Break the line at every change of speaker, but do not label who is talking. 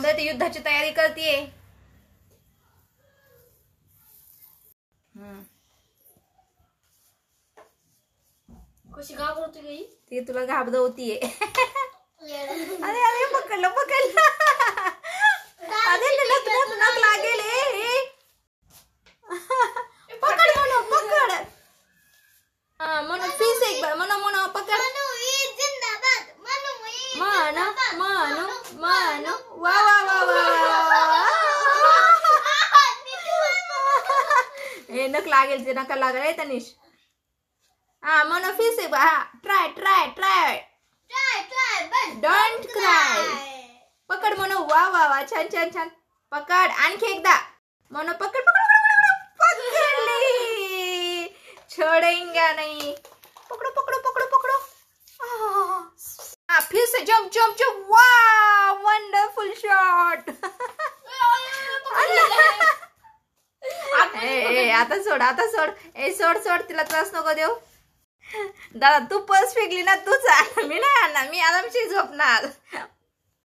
थांबले ते युद्धाची तयारी करतीये.
कशी घाबरवते गई
ती तुला घाबरवतीये. अरे अरे पकडलं पकडलं. अरे नक लागेल. पकड म्हणू पकड. म्हणू फीस एक बार म्हणू पकड. म्हणू वा वा वा वा. हे नक लागेल ते नका लागेल आहे तनिष. हा म्हणू फीस एक बार. हा try try try. Don't cry. पकड म्हणू वा वा वा. छान छान छान. पकड आणखी एकदा म्हणू पकड पकड पकडली. छोडेंगा नहीं. पकड़ो पकड़ो पकड़ो पकड़ो. फिर से जंप जंप जंप. वाह वंडरफुल शॉट. आता सोड आता सोड. सोड सोड तिला त्रास नको देऊ. दादा तू पर्स फेकली ना तूच. मी नाही आणणार. मी आरामशी झोपणार.